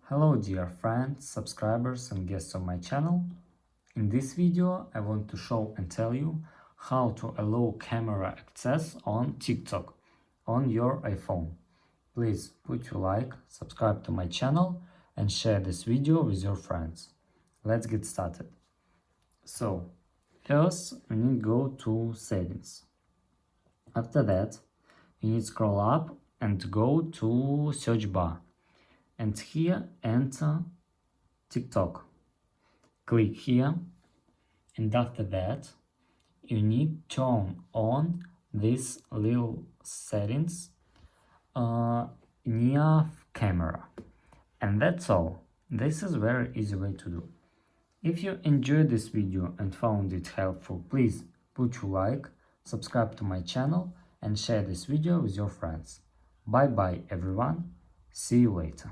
Hello dear friends, subscribers and guests of my channel. In this video I want to show and tell you how to allow camera access on TikTok on your iPhone. Please put your like, subscribe to my channel and share this video with your friends. Let's get started. So first we need to go to settings. After that you need to scroll up and go to search bar. And here enter TikTok. Click here, and after that you need to turn on this little settings near camera. And that's all. This is very easy way to do. If you enjoyed this video and found it helpful, please put your like, subscribe to my channel and share this video with your friends. Bye bye everyone. See you later.